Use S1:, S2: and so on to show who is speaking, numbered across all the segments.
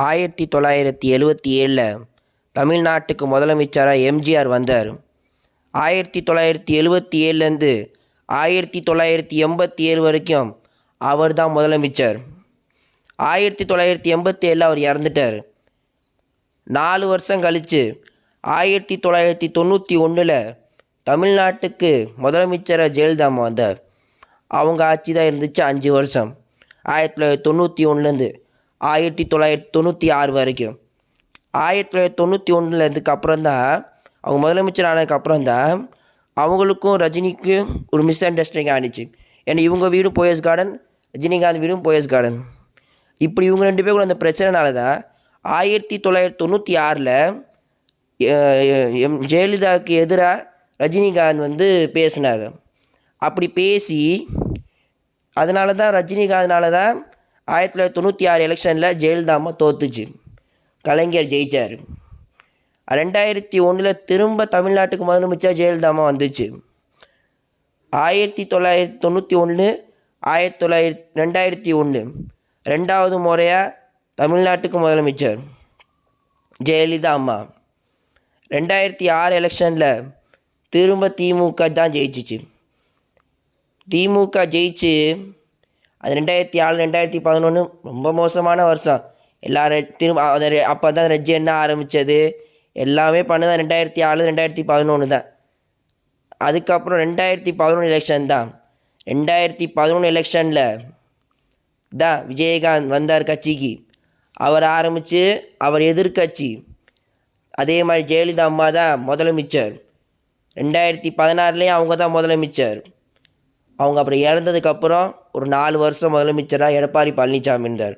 S1: 1977 தமிழ்நாட்டுக்கு முதலமைச்சராக எம்ஜிஆர் வந்தார். 1977லேருந்து 1987 வரைக்கும் அவர் தான் முதலமைச்சர். 1987 அவர் இறந்துட்டார். 4 வருஷம் கழித்து 1991 தமிழ்நாட்டுக்கு முதலமைச்சராக ஜெயலலிதா அம்மா வந்தார். அவங்க ஆட்சி தான் இருந்துச்சு 5 வருஷம். 1991லேருந்து 1996 வரைக்கும். 1991 அப்புறம் தான் அவங்க முதலமைச்சர் ஆனதுக்கப்புறம் தான் அவங்களுக்கும் ரஜினிக்கும் ஒரு மிஸ் அண்டர்ஸ்டாண்டிங் ஆனிச்சு. ஏன்னா இவங்க வீடும் போயஸ் கார்டன், ரஜினிகாந்த் வீடும் போயஸ் கார்டன். இப்படி இவங்க 2 பேரும் அந்த பிரச்சனைனால தான் 1996 ஜெயலலிதாவுக்கு எதிராக ரஜினிகாந்த் பேசினாங்க. அப்படி பேசி அதனால தான் ரஜினிகாந்த்னால தான் 1996 எலெக்ஷனில் ஜெயலலிதா அம்மா தோத்துச்சு, கலைஞர் ஜெயித்தார். 2001 திரும்ப தமிழ்நாட்டுக்கு முதலமைச்சர் ஜெயலலிதா அம்மா வந்துச்சு. 1991 2001 2வது முறையாக தமிழ்நாட்டுக்கு முதலமைச்சர் ஜெயலலிதா அம்மா. 2006 எலெக்ஷனில் திரும்ப திமுக தான் ஜெயிச்சிச்சு. திமுக ஜெயிச்சு அது 2006 2011 ரொம்ப மோசமான வருஷம். எல்லாரும் திரும்ப அப்போ தான் ரஜ்ஜி என்ன ஆரம்பித்தது எல்லாமே பண்ணதான் 2006 2011 தான். அதுக்கப்புறம் 2011 எலெக்ஷன் தான். 2011 எலெக்ஷனில் தான் விஜயகாந்த் வந்தார் கட்சிக்கு. அவர் ஆரம்பித்து அவர் எதிர்கட்சி. அதே மாதிரி ஜெயலலிதா அம்மா தான் முதலமைச்சர். 2016 அவங்க தான் முதலமைச்சர். அவங்க அப்புறம் இறந்ததுக்கப்புறம் ஒரு 4 வருஷம் முதலமைச்சராக எடப்பாடி பழனிசாமி இருந்தார்.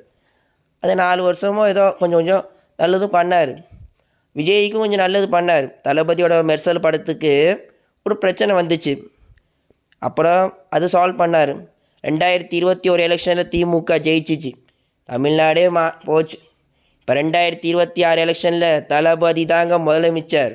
S1: அது 4 வருஷமும் ஏதோ கொஞ்சம் நல்லதும் பண்ணார். விஜய்க்கும் கொஞ்சம் நல்லது பண்ணார். தளபதியோட மெர்சல் படத்துக்கு ஒரு பிரச்சனை வந்துச்சு, அப்புறம் அது சால்வ் பண்ணார். 2021 எலெக்ஷனில் திமுக ஜெயிச்சிச்சு, தமிழ்நாடே போச்சு. இப்போ 2026 எலெக்ஷனில் தளபதி தாங்க முதலமைச்சர்.